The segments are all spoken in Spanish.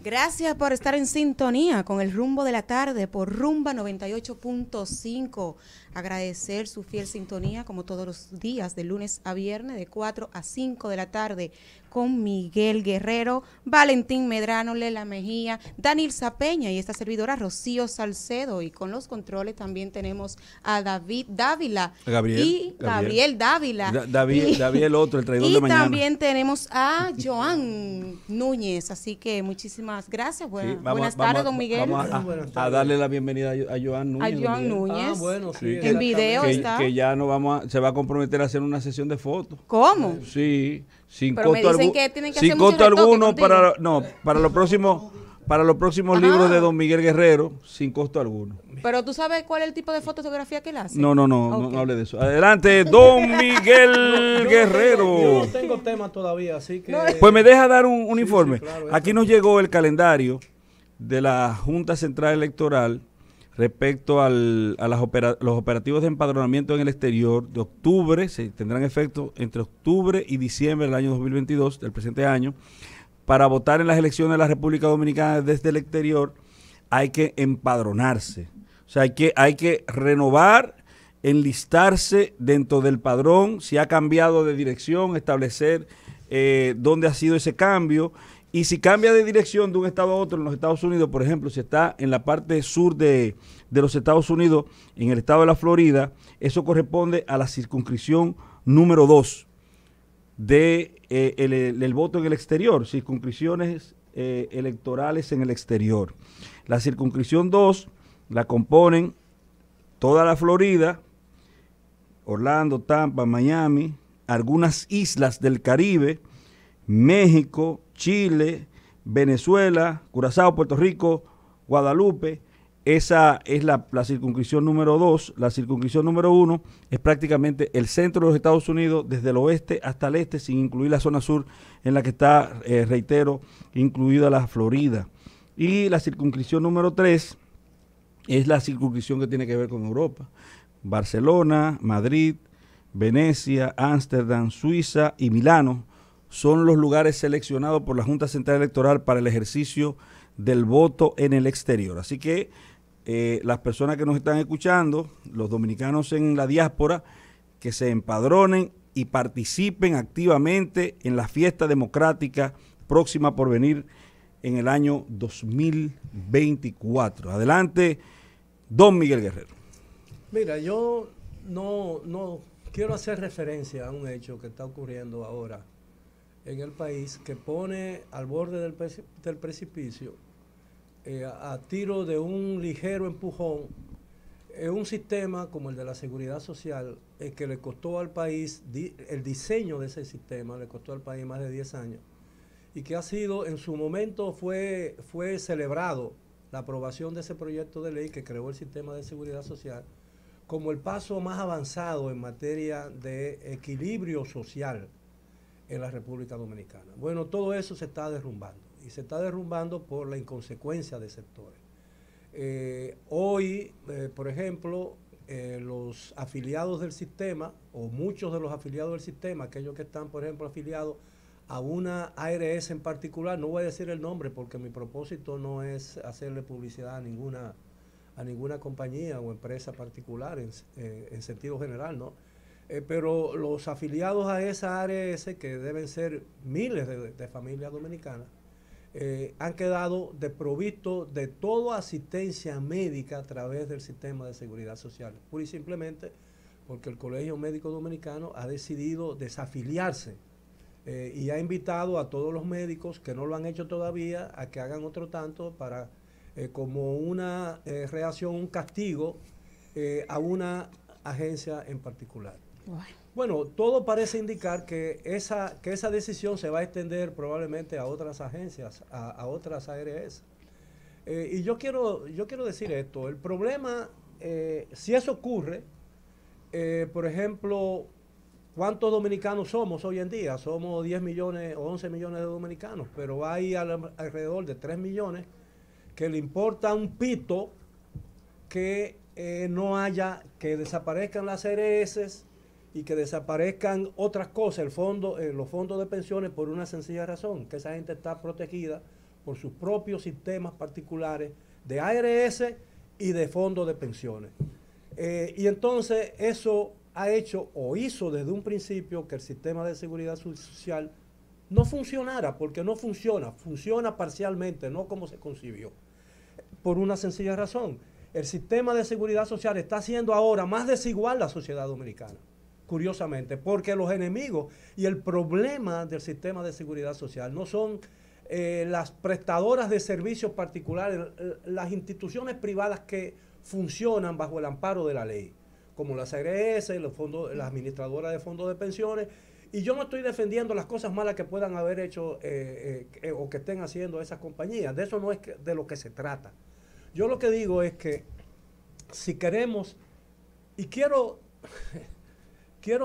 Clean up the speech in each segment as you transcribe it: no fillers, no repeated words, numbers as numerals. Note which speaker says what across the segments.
Speaker 1: Gracias por estar en sintonía con el rumbo de la tarde por Rumba 98.5. Agradecer su fiel sintonía como todos los días de lunes a viernes de 4 a 5 de la tarde con Miguel Guerrero, Valentín Medrano, Lela Mejía, Daniel Zapeña y esta servidora Rocío Salcedo, y con los controles también tenemos a David Dávila Gabriel Dávila.
Speaker 2: David el otro, el traidor de mañana.
Speaker 1: Y también tenemos a Joan Núñez, así que muchísimas gracias. Buenas tardes, don Miguel.
Speaker 2: Vamos a darle la bienvenida a Joan Núñez.
Speaker 1: A Joan Núñez.
Speaker 3: Bueno, sí,
Speaker 1: en video está.
Speaker 2: Que ya se va a comprometer a hacer una sesión de fotos.
Speaker 1: ¿Cómo?
Speaker 2: Sí, sin
Speaker 1: pero
Speaker 2: costo alguno. Sin costo alguno para los próximos libros de don Miguel Guerrero, sin costo alguno.
Speaker 1: Pero tú sabes cuál es el tipo de fotografía que él hace.
Speaker 2: No hable de eso. Adelante, don Miguel Guerrero.
Speaker 3: Yo no tengo tema todavía, así que...
Speaker 2: Pues me deja dar un informe.
Speaker 3: Sí, claro,
Speaker 2: aquí nos llegó el calendario de la Junta Central Electoral respecto a los operativos de empadronamiento en el exterior de octubre. Se tendrán efecto entre octubre y diciembre del año 2022, del presente año. Para votar en las elecciones de la República Dominicana desde el exterior hay que empadronarse. O sea, hay que renovar, enlistarse dentro del padrón, si ha cambiado de dirección, establecer dónde ha sido ese cambio. Y si cambia de dirección de un estado a otro en los Estados Unidos, por ejemplo, si está en la parte sur de los Estados Unidos, en el estado de la Florida, eso corresponde a la circunscripción número 2 del voto en el exterior, circunscripciones electorales en el exterior. La circunscripción 2 la componen toda la Florida, Orlando, Tampa, Miami, algunas islas del Caribe, México, Chile, Venezuela, Curazao, Puerto Rico, Guadalupe. Esa es la circunscripción número 2. La circunscripción número 1 es prácticamente el centro de los Estados Unidos, desde el oeste hasta el este, sin incluir la zona sur, en la que está, reitero, incluida la Florida. Y la circunscripción número 3 es la circunscripción que tiene que ver con Europa. Barcelona, Madrid, Venecia, Ámsterdam, Suiza y Milano son los lugares seleccionados por la Junta Central Electoral para el ejercicio del voto en el exterior. Así que las personas que nos están escuchando, los dominicanos en la diáspora, que se empadronen y participen activamente en la fiesta democrática próxima por venir en el año 2024. Adelante, don Miguel Guerrero.
Speaker 3: Mira, yo no quiero hacer referencia a un hecho que está ocurriendo ahora en el país, que pone al borde del precipicio, a tiro de un ligero empujón, un sistema como el de la seguridad social, que le costó al país, el diseño de ese sistema le costó al país más de 10 años, y que ha sido, en su momento fue celebrado la aprobación de ese proyecto de ley que creó el sistema de seguridad social como el paso más avanzado en materia de equilibrio social en la República Dominicana. Bueno, todo eso se está derrumbando, y se está derrumbando por la inconsecuencia de sectores. Hoy, por ejemplo, los afiliados del sistema, o muchos de los afiliados del sistema, aquellos que están, por ejemplo, afiliados a una ARS en particular, no voy a decir el nombre porque mi propósito no es hacerle publicidad a ninguna compañía o empresa particular en sentido general, ¿no? Pero los afiliados a esa ARS, que deben ser miles de familias dominicanas, han quedado desprovistos de toda asistencia médica a través del sistema de seguridad social, pura y simplemente porque el Colegio Médico Dominicano ha decidido desafiliarse y ha invitado a todos los médicos que no lo han hecho todavía a que hagan otro tanto para, como una reacción, un castigo a una agencia en particular. Bueno, todo parece indicar que esa decisión se va a extender probablemente a otras agencias, a otras ARS. Y yo quiero decir esto, el problema, si eso ocurre, por ejemplo, ¿cuántos dominicanos somos hoy en día? Somos 10 millones o 11 millones de dominicanos, pero hay alrededor de 3 millones que le importa un pito que que desaparezcan las ARS y que desaparezcan otras cosas, los fondos de pensiones, por una sencilla razón, que esa gente está protegida por sus propios sistemas particulares de ARS y de fondos de pensiones. Y entonces eso ha hecho o hizo desde un principio que el sistema de seguridad social no funcionara, porque no funciona, funciona parcialmente, no como se concibió. Por una sencilla razón, el sistema de seguridad social está haciendo ahora más desigual la sociedad dominicana, curiosamente, porque los enemigos y el problema del sistema de seguridad social no son las prestadoras de servicios particulares, las instituciones privadas que funcionan bajo el amparo de la ley, como las ARS, las administradoras de fondos de pensiones. Y yo no estoy defendiendo las cosas malas que puedan haber hecho o que estén haciendo esas compañías. De eso no es de lo que se trata. Yo lo que digo es que si queremos, y quiero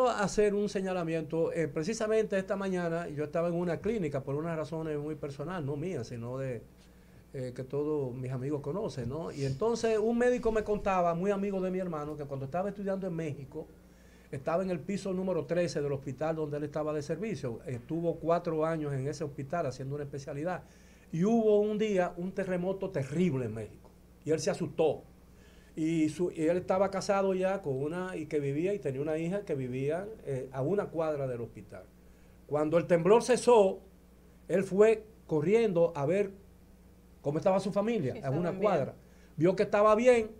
Speaker 3: hacer un señalamiento. Precisamente esta mañana yo estaba en una clínica por unas razones muy personales, no mías, sino de que todos mis amigos conocen, ¿no? Y entonces un médico me contaba, muy amigo de mi hermano, que cuando estaba estudiando en México, estaba en el piso número 13 del hospital donde él estaba de servicio. Estuvo 4 años en ese hospital haciendo una especialidad. Y hubo un día un terremoto terrible en México. Y él se asustó. Y él estaba casado ya con una y tenía una hija que vivía a una cuadra del hospital. Cuando el temblor cesó, él fue corriendo a ver cómo estaba su familia, a una cuadra. Vio que estaba bien,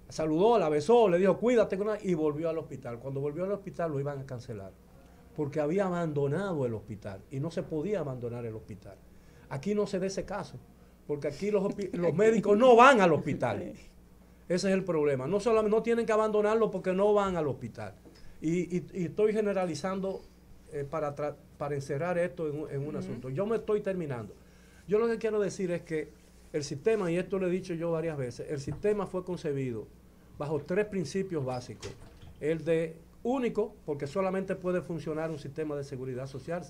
Speaker 3: saludó, la besó, le dijo cuídate y volvió al hospital. Cuando volvió al hospital lo iban a cancelar porque había abandonado el hospital y no se podía abandonar el hospital. Aquí no se da ese caso, porque aquí los médicos no van al hospital. Ese es el problema. No solamente no tienen que abandonarlo porque no van al hospital. Y estoy generalizando para encerrar esto en un asunto. Yo me estoy terminando. Yo lo que quiero decir es que el sistema, y esto lo he dicho yo varias veces, el sistema fue concebido bajo 3 principios básicos. El de único, porque solamente puede funcionar un sistema de seguridad social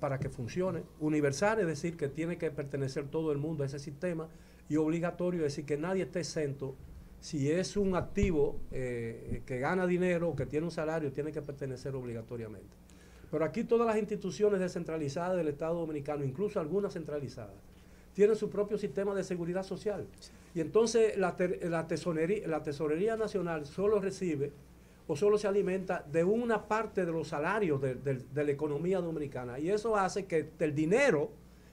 Speaker 3: para que funcione. Universal, es decir, que tiene que pertenecer todo el mundo a ese sistema. Y obligatorio, es decir, que nadie esté exento. Si es un activo que gana dinero o que tiene un salario, tiene que pertenecer obligatoriamente. Pero aquí todas las instituciones descentralizadas del Estado Dominicano, incluso algunas centralizadas, tienen su propio sistema de seguridad social. Y entonces la Tesorería Nacional solo recibe o solo se alimenta de una parte de los salarios de la economía dominicana. Y eso hace que el dinero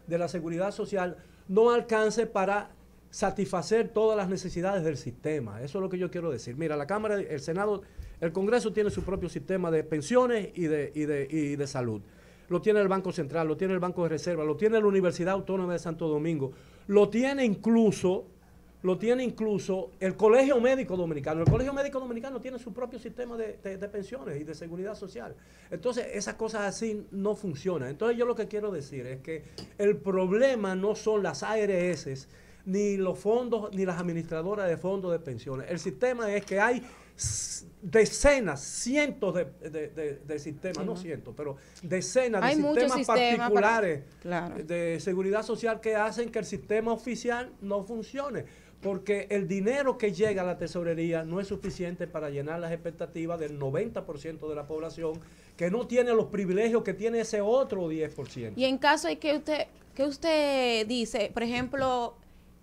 Speaker 3: de la seguridad social no alcance para satisfacer todas las necesidades del sistema. Eso es lo que yo quiero decir. Mira, la Cámara, el Senado, el Congreso tiene su propio sistema de pensiones y de salud. Lo tiene el Banco Central, lo tiene el Banco de Reserva, lo tiene la Universidad Autónoma de Santo Domingo, lo tiene incluso el Colegio Médico Dominicano. El Colegio Médico Dominicano tiene su propio sistema de pensiones y de seguridad social. Entonces, esas cosas así no funcionan. Entonces, yo lo que quiero decir es que el problema no son las ARS, ni los fondos, ni las administradoras de fondos de pensiones. El sistema es que hay decenas, cientos de sistemas, no cientos, pero decenas de sistemas particulares de seguridad social que hacen que el sistema oficial no funcione, porque el dinero que llega a la tesorería no es suficiente para llenar las expectativas del 90% de la población que no tiene los privilegios que tiene ese otro 10%.
Speaker 1: Y en caso de que usted dice, por ejemplo,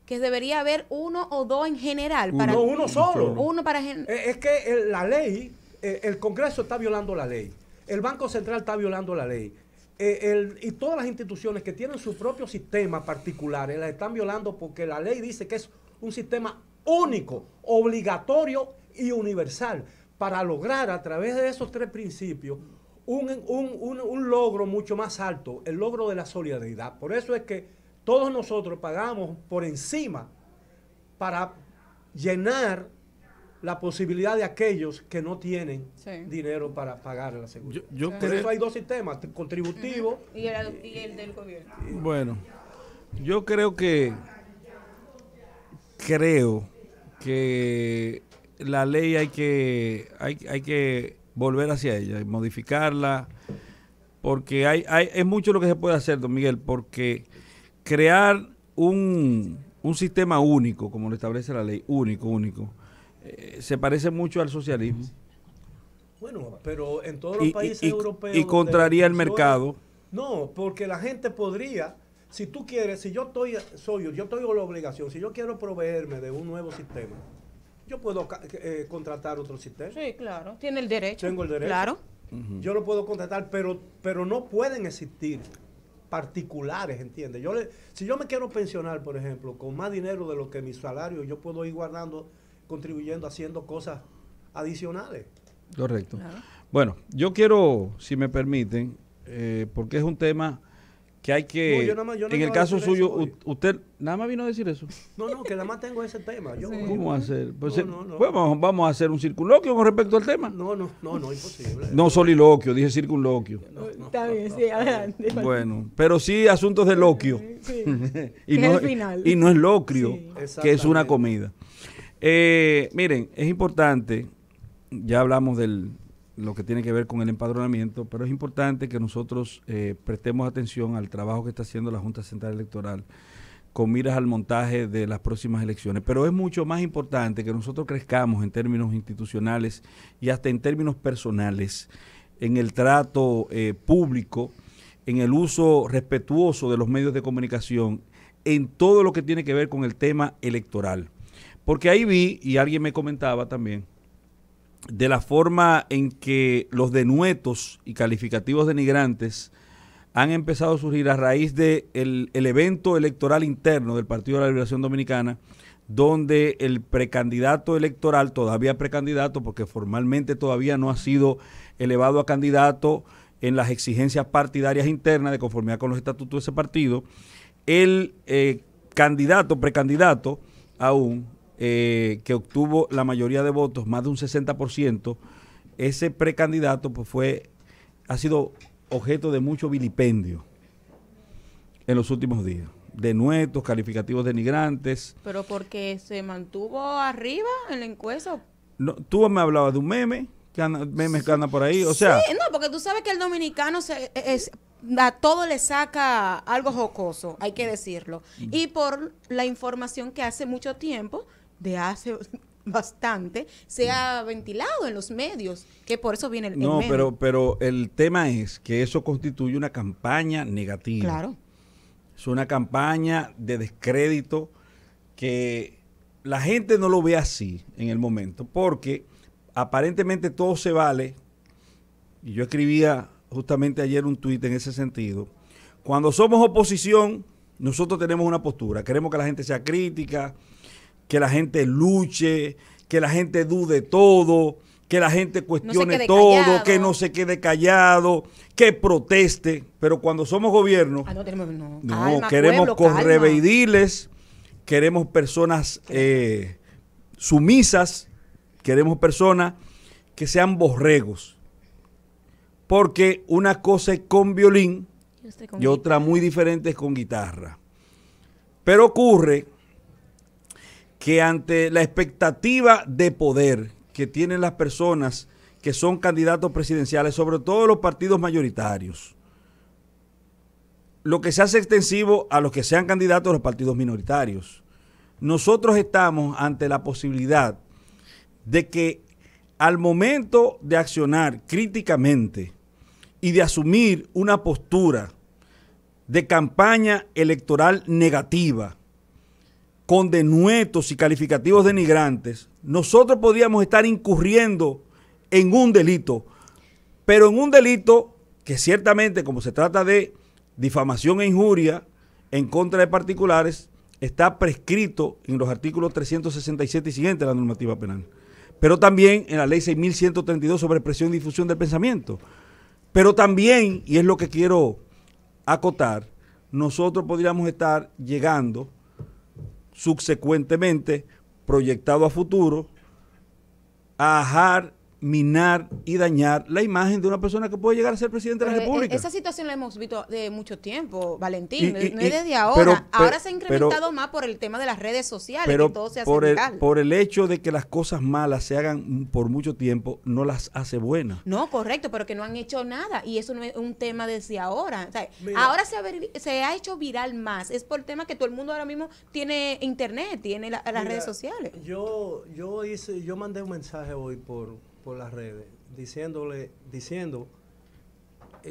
Speaker 1: que debería haber uno o dos en general.
Speaker 3: Uno solo.
Speaker 1: Uno para
Speaker 3: es que la ley, el Congreso está violando la ley. El Banco Central está violando la ley. Y todas las instituciones que tienen su propio sistema particulares las están violando porque la ley dice que es un sistema único, obligatorio y universal para lograr a través de esos 3 principios un logro mucho más alto, el logro de la solidaridad. Por eso es que todos nosotros pagamos por encima para llenar la posibilidad de aquellos que no tienen dinero para pagar la seguridad. Por eso hay 2 sistemas, contributivo
Speaker 1: y el del gobierno.
Speaker 2: Bueno, yo creo que la ley hay que volver hacia ella y modificarla, porque es mucho lo que se puede hacer, don Miguel, porque crear un sistema único, como lo establece la ley, único, se parece mucho al socialismo.
Speaker 3: Bueno, pero en todos los países europeos...
Speaker 2: Y contraría el mercado.
Speaker 3: No, porque la gente podría, si tú quieres, si yo yo estoy con la obligación, si yo quiero proveerme de un nuevo sistema, yo puedo contratar otro sistema.
Speaker 1: Sí, claro. Tiene el derecho.
Speaker 3: Tengo el derecho.
Speaker 1: Claro.
Speaker 3: Yo lo puedo contratar, pero no pueden existir particulares, ¿entiendes? Si yo me quiero pensionar, por ejemplo, con más dinero de lo que mi salario, yo puedo ir guardando, contribuyendo, haciendo cosas adicionales.
Speaker 2: Correcto.
Speaker 1: Claro.
Speaker 2: Bueno, yo quiero, si me permiten, porque es un tema que hay que...
Speaker 3: No, yo nada más
Speaker 2: en el caso
Speaker 3: decir
Speaker 2: suyo,
Speaker 3: eso hoy.
Speaker 2: usted nada más vino a decir eso.
Speaker 3: No, que nada más tengo ese tema.
Speaker 2: ¿Cómo va a hacer? Pues,
Speaker 3: No.
Speaker 2: pues vamos a hacer un circunloquio con respecto al tema.
Speaker 3: No, imposible.
Speaker 2: No soliloquio, dije circunloquio.
Speaker 1: Está bien, sí, adelante.
Speaker 2: Bueno, pero sí asuntos de loquio.
Speaker 1: Sí.
Speaker 2: y,
Speaker 1: Es
Speaker 2: no,
Speaker 1: el final.
Speaker 2: y no es locrio,
Speaker 1: Sí.
Speaker 2: que es una comida. Miren, es importante, ya hablamos de lo que tiene que ver con el empadronamiento, pero es importante que nosotros prestemos atención al trabajo que está haciendo la Junta Central Electoral con miras al montaje de las próximas elecciones. Pero es mucho más importante que nosotros crezcamos en términos institucionales y hasta en términos personales, en el trato público, en el uso respetuoso de los medios de comunicación, en todo lo que tiene que ver con el tema electoral. Porque ahí vi, y alguien me comentaba también, de la forma en que los denuetos y calificativos denigrantes han empezado a surgir a raíz del evento electoral interno del Partido de la Liberación Dominicana, donde el precandidato electoral, todavía precandidato, porque formalmente todavía no ha sido elevado a candidato en las exigencias partidarias internas de conformidad con los estatutos de ese partido, el precandidato aún, que obtuvo la mayoría de votos, más de un 60%, ese precandidato pues ha sido objeto de mucho vilipendio en los últimos días. Denuestos, calificativos denigrantes.
Speaker 1: Pero porque se mantuvo arriba en la encuesta.
Speaker 2: No, tú me hablabas de un meme, que anda por ahí, o sea...
Speaker 1: Sí, no, porque tú sabes que el dominicano a todo le saca algo jocoso, hay que decirlo. Y por la información que hace mucho tiempo, de hace bastante, se ha ventilado en los medios, que por eso viene el
Speaker 2: No,
Speaker 1: meme.
Speaker 2: pero el tema es que eso constituye una campaña negativa.
Speaker 1: Claro.
Speaker 2: Es una campaña de descrédito que la gente no lo ve así en el momento, porque aparentemente todo se vale, y yo escribía justamente ayer un tuit en ese sentido. Cuando somos oposición, nosotros tenemos una postura, queremos que la gente sea crítica, que la gente luche, que la gente dude todo, que la gente cuestione todo, callado, que no se quede callado, que proteste, pero cuando somos gobierno, queremos correveidiles, queremos personas sumisas, queremos personas que sean borregos, porque una cosa es con violín y otra muy diferente es con guitarra. Pero ocurre que ante la expectativa de poder que tienen las personas que son candidatos presidenciales, sobre todo los partidos mayoritarios, lo que se hace extensivo a los que sean candidatos a los partidos minoritarios. Nosotros estamos ante la posibilidad de que al momento de accionar críticamente y de asumir una postura de campaña electoral negativa, con denuestos y calificativos denigrantes, nosotros podríamos estar incurriendo en un delito, pero en un delito que ciertamente, como se trata de difamación e injuria en contra de particulares, está prescrito en los artículos 367 y siguientes de la normativa penal, pero también en la ley 6.132 sobre expresión y difusión del pensamiento. Pero también, y es lo que quiero acotar, nosotros podríamos estar llegando subsecuentemente, proyectado a futuro, a ajar, minar y dañar la imagen de una persona que puede llegar a ser presidente de la República.
Speaker 1: Esa situación la hemos visto de mucho tiempo, Valentín, no es desde ahora. Ahora se ha incrementado más por el tema de las redes sociales,
Speaker 2: pero
Speaker 1: que todo se hace viral.
Speaker 2: Por el hecho de que las cosas malas se hagan por mucho tiempo, no las hace buenas.
Speaker 1: No, correcto, pero que no han hecho nada, y eso no es un tema desde ahora. O sea, ahora se ha hecho viral más, es por el tema que todo el mundo ahora mismo tiene internet, tiene las redes sociales.
Speaker 3: Yo mandé un mensaje hoy por las redes, diciendo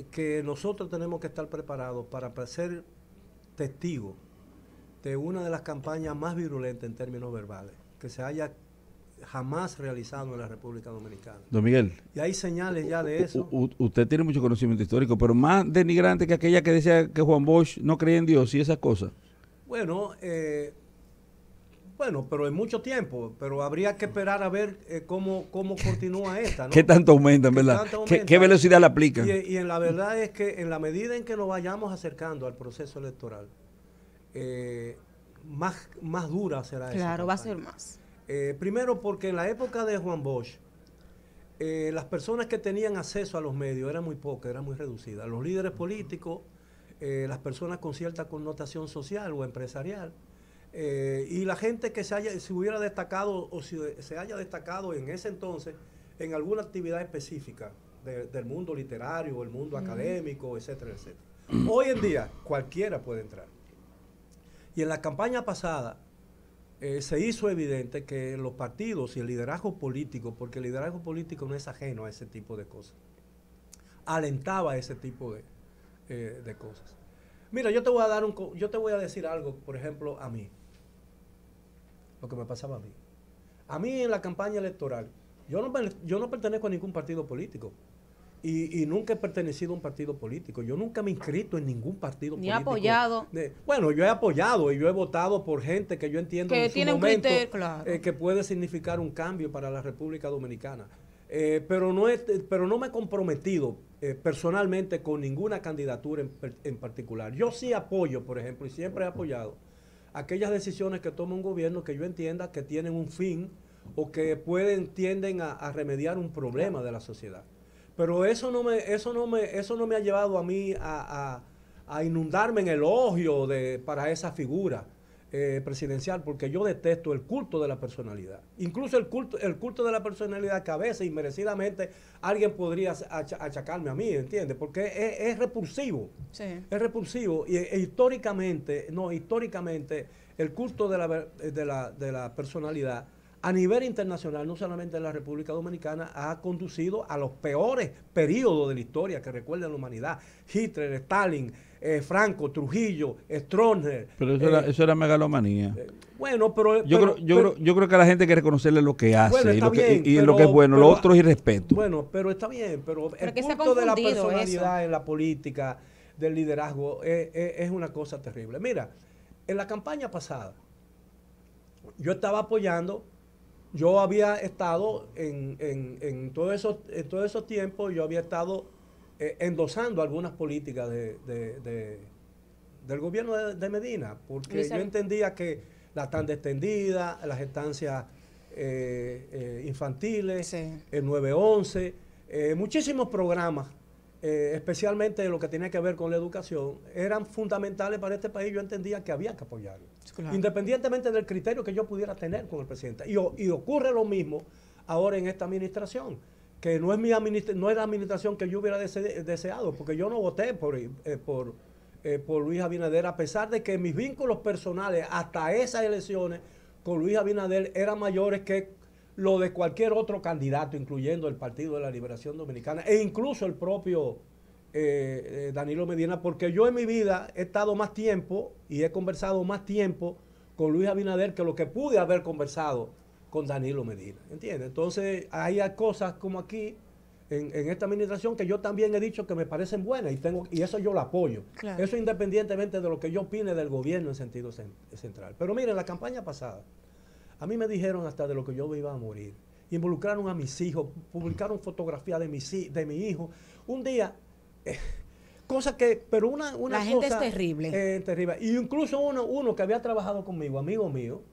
Speaker 3: que nosotros tenemos que estar preparados para ser testigo de una de las campañas más virulentas en términos verbales que se haya jamás realizado en la República Dominicana.
Speaker 2: Don Miguel.
Speaker 3: Y hay señales ya de eso.
Speaker 2: Usted tiene mucho conocimiento histórico, pero más denigrante que aquella que decía que Juan Bosch no creía en Dios y esas cosas.
Speaker 3: Bueno, pero en mucho tiempo, pero habría que esperar a ver cómo continúa esta, ¿no?
Speaker 2: ¿Qué tanto aumenta, en verdad? ¿Qué velocidad la aplican?
Speaker 3: Y en la verdad es que en la medida en que nos vayamos acercando al proceso electoral, más dura será esa
Speaker 1: Claro, va a
Speaker 3: campaña.
Speaker 1: ser más.
Speaker 3: Primero porque en la época de Juan Bosch, las personas que tenían acceso a los medios eran muy pocas, eran muy reducidas. Los líderes políticos, las personas con cierta connotación social o empresarial, y la gente que se hubiera destacado o se haya destacado en ese entonces en alguna actividad específica del mundo literario, o el mundo académico, etcétera, etcétera. Hoy en día cualquiera puede entrar. Y en la campaña pasada se hizo evidente que los partidos y el liderazgo político, porque el liderazgo político no es ajeno a ese tipo de cosas, alentaba ese tipo de cosas. Mira, yo te voy a decir algo, por ejemplo, a mí, lo que me pasaba a mí. A mí en la campaña electoral, yo no pertenezco a ningún partido político. Y nunca he pertenecido a un partido político. Yo nunca me he inscrito en ningún partido político.
Speaker 1: Ni apoyado.
Speaker 3: Bueno, yo he apoyado y yo he votado por gente que yo entiendo
Speaker 1: Que
Speaker 3: en su
Speaker 1: tiene un
Speaker 3: momento
Speaker 1: criterio, claro.
Speaker 3: que puede significar un cambio para la República Dominicana. Pero no me he comprometido personalmente con ninguna candidatura en particular. Yo sí apoyo, por ejemplo, y siempre he apoyado aquellas decisiones que toma un gobierno que yo entienda que tienen un fin o que tienden a remediar un problema de la sociedad. Pero eso no me ha llevado a mí a inundarme en elogio para esa figura presidencial, porque yo detesto el culto de la personalidad. Incluso el culto de la personalidad que a veces inmerecidamente alguien podría achacarme a mí, ¿entiendes? Porque es repulsivo.
Speaker 1: Sí.
Speaker 3: Es repulsivo. Y históricamente el culto de la personalidad a nivel internacional, no solamente en la República Dominicana, ha conducido a los peores periodos de la historia que recuerda la humanidad. Hitler, Stalin, Franco, Trujillo, Stroessner.
Speaker 2: Pero eso era megalomanía.
Speaker 3: Bueno, pero
Speaker 2: yo creo que a la gente hay que reconocerle lo que hace,
Speaker 3: bueno,
Speaker 2: y lo que es bueno. Lo otro es irrespeto.
Speaker 3: Bueno, pero está bien, pero el
Speaker 1: que se ha
Speaker 3: culto de la
Speaker 1: confundido
Speaker 3: personalidad
Speaker 1: eso.
Speaker 3: en la política, del liderazgo, es una cosa terrible. Mira, en la campaña pasada, yo estaba apoyando. Yo había estado en todos esos tiempos, yo había estado endosando algunas políticas del gobierno de Medina, porque yo entendía que la tanda extendida, las estancias infantiles,
Speaker 1: Sí.
Speaker 3: el 911, muchísimos programas, especialmente lo que tenía que ver con la educación, eran fundamentales para este país. Yo entendía que había que apoyarlo,
Speaker 1: Claro.
Speaker 3: independientemente del criterio que yo pudiera tener con el presidente. Y ocurre lo mismo ahora en esta administración, que no es la administración que yo hubiera deseado, porque yo no voté por Luis Abinader, a pesar de que mis vínculos personales hasta esas elecciones con Luis Abinader eran mayores que lo de cualquier otro candidato, incluyendo el Partido de la Liberación Dominicana e incluso el propio Danilo Medina, porque yo en mi vida he estado más tiempo y he conversado más tiempo con Luis Abinader que lo que pude haber conversado con Danilo Medina, ¿entiendes? Entonces hay cosas como aquí en esta administración que yo también he dicho que me parecen buenas y eso yo lo apoyo.
Speaker 1: Claro.
Speaker 3: Eso independientemente de lo que yo opine del gobierno en sentido central. Pero miren, la campaña pasada, a mí me dijeron hasta de lo que yo iba a morir. Involucraron a mis hijos, publicaron fotografías de mi hijo. Un día, cosa que, pero una
Speaker 1: La
Speaker 3: cosa,
Speaker 1: gente es terrible.
Speaker 3: terrible. Y incluso uno que había trabajado conmigo, amigo mío,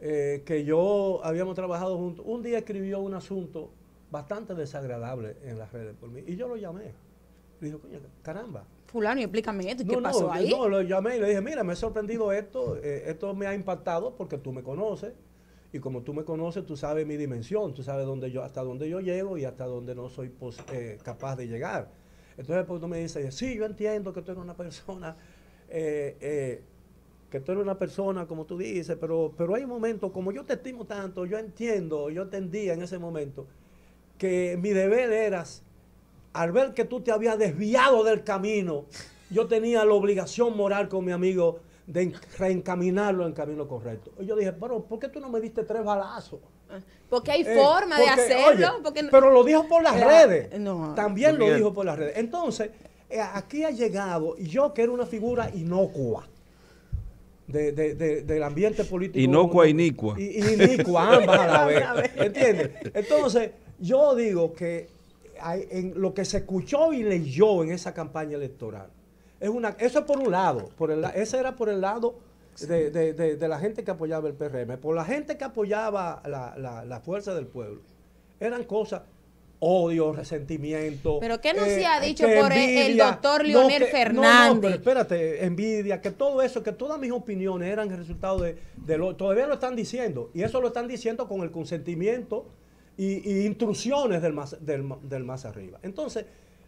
Speaker 3: que habíamos trabajado juntos, un día escribió un asunto bastante desagradable en las redes por mí. Y yo lo llamé. Le dije, coño, caramba.
Speaker 1: Fulano, y explícame esto, ¿qué pasó ahí?
Speaker 3: No, lo llamé y le dije, mira, me ha sorprendido esto me ha impactado porque tú me conoces, y como tú me conoces, tú sabes mi dimensión, tú sabes hasta dónde yo llego y hasta dónde no soy capaz de llegar. Entonces, pues tú me dices, sí, yo entiendo que tú eres una persona, como tú dices, pero hay un momento, como yo te estimo tanto, yo entendía en ese momento que mi deber era, al ver que tú te habías desviado del camino yo tenía la obligación moral con mi amigo de reencaminarlo en camino correcto. Y yo dije, pero ¿por qué tú no me diste 3 balazos?
Speaker 1: Porque hay forma de hacerlo.
Speaker 3: Oye,
Speaker 1: porque
Speaker 3: pero lo dijo por las redes.
Speaker 1: No.
Speaker 3: También lo dijo por las redes. Entonces, aquí ha llegado, y yo que era una figura inocua del ambiente político.
Speaker 2: Inocua e inicua.
Speaker 3: Y inicua, ambas a la vez. ¿Entiendes? Entonces, yo digo que en lo que se escuchó y leyó en esa campaña electoral, eso es por un lado. Ese era por el lado de la gente que apoyaba el PRM. Por la gente que apoyaba la fuerza del pueblo. Eran cosas, odio, resentimiento.
Speaker 1: ¿Pero qué no se ha dicho por
Speaker 3: envidia,
Speaker 1: el doctor Leonel Fernández?
Speaker 3: No, pero espérate, envidia, que todo eso, que todas mis opiniones eran el resultado todavía lo están diciendo. Y eso lo están diciendo con el consentimiento y intrusiones del más arriba. Entonces,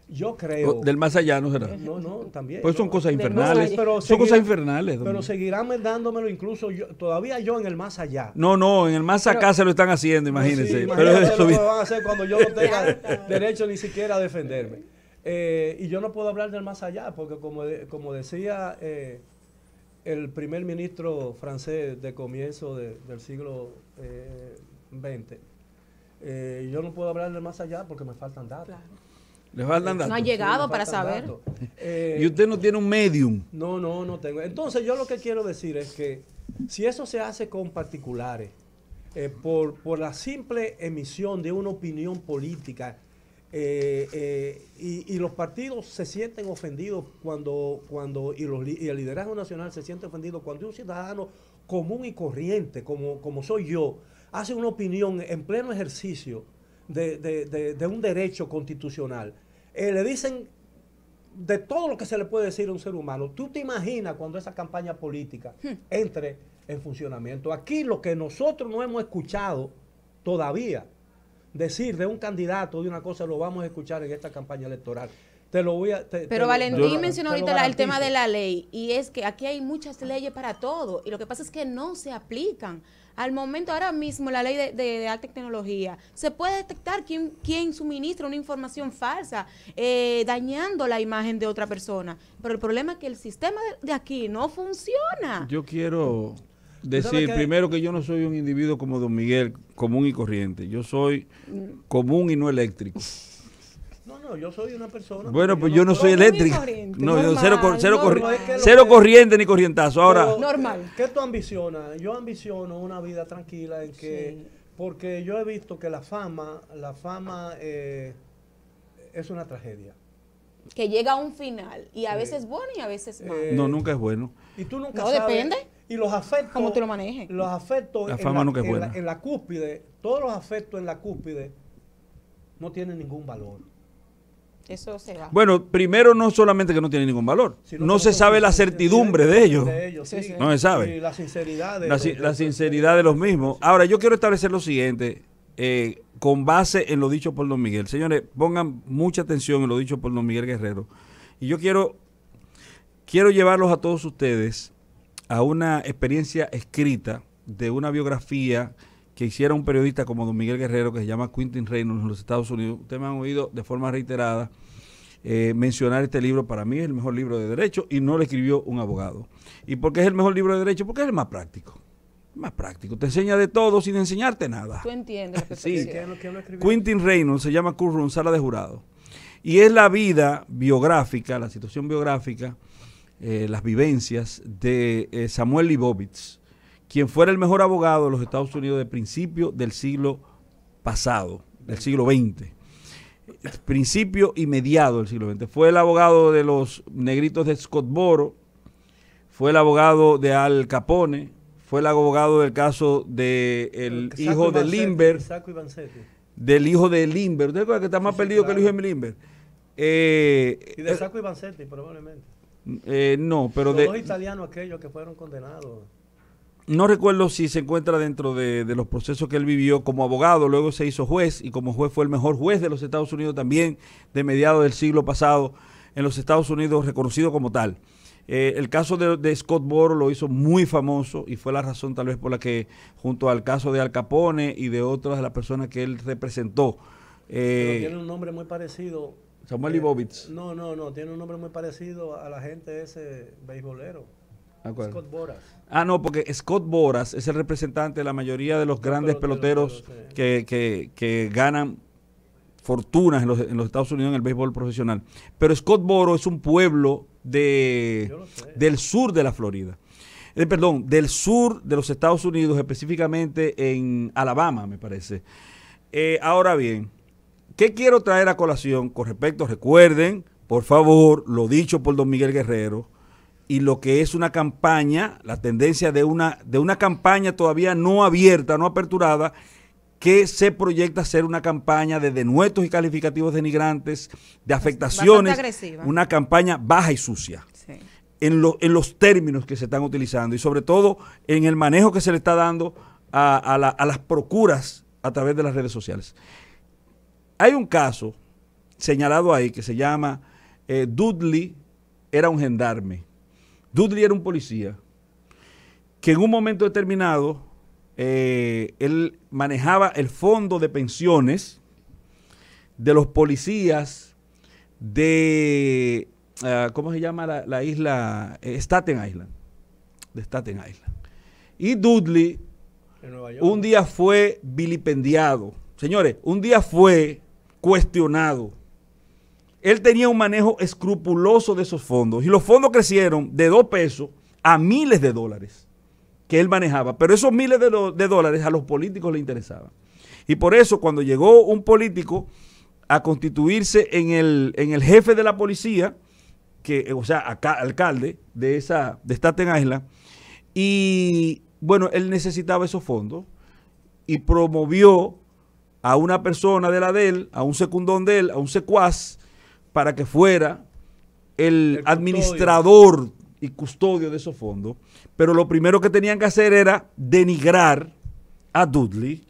Speaker 3: yo creo...
Speaker 2: Del más allá, ¿no será?
Speaker 3: No, también.
Speaker 2: Pues son cosas infernales. Son cosas infernales.
Speaker 3: Pero seguirán dándomelo incluso todavía yo en el más allá.
Speaker 2: No, en el más acá se lo están haciendo, imagínense.
Speaker 3: Sí,
Speaker 2: pero
Speaker 3: imagínate
Speaker 2: eso
Speaker 3: lo que van a hacer cuando yo no tenga derecho ni siquiera a defenderme. Y yo no puedo hablar del más allá, porque como decía el primer ministro francés de comienzo del siglo XX, yo no puedo hablar del más allá porque me faltan datos.
Speaker 1: Claro.
Speaker 2: Les faltan datos.
Speaker 1: No ha llegado para saber.
Speaker 2: Y usted no tiene un medium.
Speaker 3: No tengo. Entonces yo lo que quiero decir es que si eso se hace con particulares, por la simple emisión de una opinión política, y los partidos se sienten ofendidos y el liderazgo nacional se siente ofendido cuando un ciudadano común y corriente, como soy yo, hace una opinión en pleno ejercicio de un derecho constitucional. Le dicen de todo lo que se le puede decir a un ser humano. ¿Tú te imaginas cuando esa campaña política entre en funcionamiento? Aquí lo que nosotros no hemos escuchado todavía decir de un candidato, de una cosa, lo vamos a escuchar en esta campaña electoral.
Speaker 1: Pero Valentín mencionó ahorita el tema de la ley, y es que aquí hay muchas leyes para todo, y lo que pasa es que no se aplican. Al momento, ahora mismo, la ley de alta tecnología, se puede detectar quién suministra una información falsa, dañando la imagen de otra persona. Pero el problema es que el sistema de aquí no funciona.
Speaker 2: Yo quiero decir primero que yo no soy un individuo como Don Miguel, común y corriente. Yo soy común y no eléctrico.
Speaker 3: No, yo soy una persona...
Speaker 2: Bueno, pues yo no soy eléctrico. No, yo cero
Speaker 3: no,
Speaker 2: corriente ni corrientazo. Ahora,
Speaker 1: normal.
Speaker 3: ¿Qué tú ambicionas? Yo ambiciono una vida tranquila en que... Sí. Porque yo he visto que la fama es una tragedia.
Speaker 1: Que llega a un final. Y a veces es bueno y a veces malo.
Speaker 2: No, nunca es bueno.
Speaker 3: Y tú nunca
Speaker 1: sabes. No, depende.
Speaker 3: Y los afectos...
Speaker 1: Cómo tú lo manejes.
Speaker 3: Los afectos...
Speaker 2: La fama nunca es buena.
Speaker 3: En la cúspide, todos los afectos en la cúspide no tienen ningún valor.
Speaker 1: Eso se va.
Speaker 2: Bueno, primero no solamente que no tiene ningún valor, no se sabe la certidumbre de ellos.
Speaker 3: Sí.
Speaker 2: No se sabe.
Speaker 3: Y la sinceridad
Speaker 2: la sinceridad de los mismos. Ahora, yo quiero establecer lo siguiente, con base en lo dicho por Don Miguel. Señores, pongan mucha atención en lo dicho por Don Miguel Guerrero. Y yo quiero llevarlos a todos ustedes a una experiencia escrita de una biografía que hiciera un periodista como Don Miguel Guerrero, que se llama Quintin Reynolds en los Estados Unidos. Ustedes me han oído de forma reiterada mencionar este libro. Para mí es el mejor libro de derecho y no lo escribió un abogado. ¿Y por qué es el mejor libro de derecho? Porque es el más práctico. Más práctico. Te enseña de todo sin enseñarte nada.
Speaker 1: Tú entiendes lo que
Speaker 2: sí.
Speaker 3: ¿Quién lo escribió?
Speaker 2: Quintin Reynolds, se llama Courtroom, sala de jurado. Y es la vida biográfica, la situación biográfica, las vivencias de Samuel Leibovitz, quien fuera el mejor abogado de los Estados Unidos de principio del siglo pasado, del siglo XX. Principio y mediado del siglo XX. Fue el abogado de los negritos de Scottsboro, fue el abogado de Al Capone, fue el abogado del caso del hijo de Lindbergh, del hijo de Lindbergh. ¿Usted recuerda que está más perdido que el hijo de Lindbergh?
Speaker 3: Y de Sacco y Vanzetti, probablemente.
Speaker 2: No, pero
Speaker 3: los dos italianos aquellos que fueron condenados.
Speaker 2: No recuerdo si se encuentra dentro de los procesos que él vivió como abogado, luego se hizo juez y como juez fue el mejor juez de los Estados Unidos también de mediados del siglo pasado en los Estados Unidos, reconocido como tal. El caso de Scottsboro lo hizo muy famoso y fue la razón tal vez por la que junto al caso de Al Capone y de otras de las personas que él representó.
Speaker 3: Pero tiene un nombre muy parecido.
Speaker 2: Samuel Leibovitz.
Speaker 3: No, tiene un nombre muy parecido a la gente ese beisbolero. Scott Boras.
Speaker 2: No, porque Scott Boras es el representante de la mayoría de los grandes peloteros que ganan fortunas en los Estados Unidos en el béisbol profesional. Pero Scott Boras es un pueblo del sur de la Florida. Del sur de los Estados Unidos, específicamente en Alabama, me parece. Ahora bien, ¿qué quiero traer a colación con respecto? Recuerden, por favor, lo dicho por don Miguel Guerrero, y lo que es una campaña, la tendencia de una campaña todavía no abierta, no aperturada, que se proyecta ser una campaña de denuestos y calificativos denigrantes, de afectaciones, una campaña baja y sucia. Sí. En los términos que se están utilizando y sobre todo en el manejo que se le está dando a las procuras a través de las redes sociales. Hay un caso señalado ahí que se llama Dudley era un gendarme. Dudley era un policía que en un momento determinado él manejaba el fondo de pensiones de los policías de, ¿cómo se llama la isla? Staten Island. De Staten Island. Y Dudley un día fue vilipendiado. Señores, un día fue cuestionado. Él tenía un manejo escrupuloso de esos fondos y los fondos crecieron de $2 a miles de dólares que él manejaba, pero esos miles de dólares a los políticos les interesaban. Y por eso cuando llegó un político a constituirse en el jefe de la policía, o sea, alcalde de Staten Island, y bueno, él necesitaba esos fondos y promovió a una persona de él, a un secundón de él, a un secuaz, para que fuera el administrador y custodio de esos fondos. Pero lo primero que tenían que hacer era denigrar a Dudley,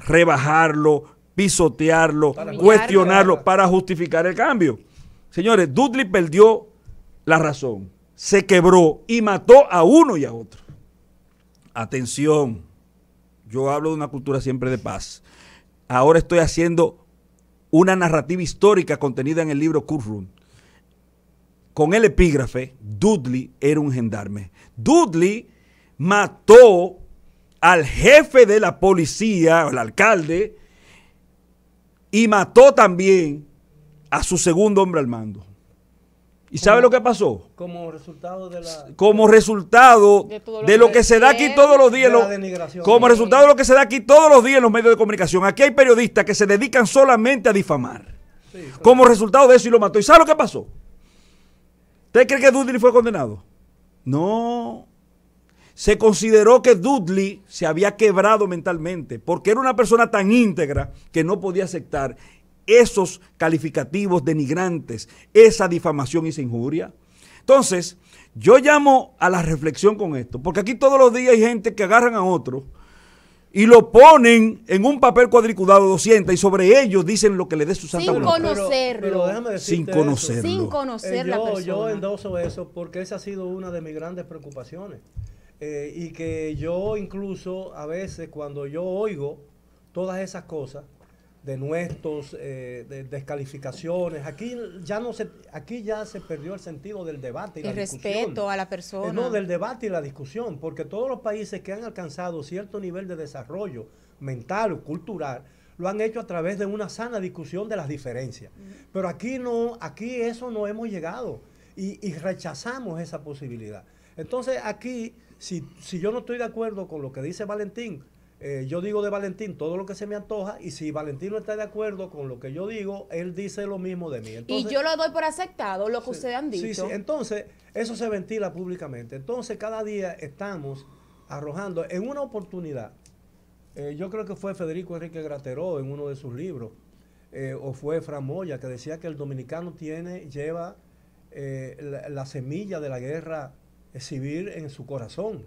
Speaker 2: rebajarlo, pisotearlo, cuestionarlo para justificar el cambio. Señores, Dudley perdió la razón, se quebró y mató a uno y a otro. Atención, yo hablo de una cultura siempre de paz. Ahora estoy haciendo una narrativa histórica contenida en el libro Courtroom, con el epígrafe, Dudley era un gendarme. Dudley mató al jefe de la policía, el alcalde, y mató también a su segundo hombre al mando. ¿Y sabe lo que pasó?
Speaker 3: Como resultado
Speaker 2: de lo que se da aquí todos los días. Como resultado de lo que se da aquí todos los días en los medios de comunicación. Aquí hay periodistas que se dedican solamente a difamar. Sí, claro. Como resultado de eso y lo mató. ¿Y sabe lo que pasó? ¿Usted cree que Dudley fue condenado? No. Se consideró que Dudley se había quebrado mentalmente porque era una persona tan íntegra que no podía aceptar esos calificativos denigrantes, esa difamación y esa injuria. Entonces, yo llamo a la reflexión con esto, porque aquí todos los días hay gente que agarran a otro y lo ponen en un papel cuadriculado 200 y sobre ellos dicen lo que le dé su santa voluntad.
Speaker 1: Sin conocerlo.
Speaker 3: Pero déjame decirte
Speaker 1: Sin conocer la persona.
Speaker 3: Yo endoso eso porque esa ha sido una de mis grandes preocupaciones. Y que yo incluso a veces cuando yo oigo todas esas cosas, denuestos, de descalificaciones. Aquí ya se perdió el sentido del debate y la discusión. El respeto
Speaker 1: a la persona.
Speaker 3: No, del debate y la discusión, porque todos los países que han alcanzado cierto nivel de desarrollo mental o cultural, lo han hecho a través de una sana discusión de las diferencias. Pero aquí eso no hemos llegado y rechazamos esa posibilidad. Entonces aquí, si yo no estoy de acuerdo con lo que dice Valentín, yo digo de Valentín todo lo que se me antoja y si Valentín no está de acuerdo con lo que yo digo, él dice lo mismo de mí. Entonces,
Speaker 1: y yo lo doy por aceptado, lo que ustedes han dicho.
Speaker 3: Sí, entonces eso se ventila públicamente. Entonces cada día estamos arrojando en una oportunidad, yo creo que fue Federico Enrique Grateró en uno de sus libros, o fue Fran Moya, que decía que el dominicano lleva la semilla de la guerra civil en su corazón.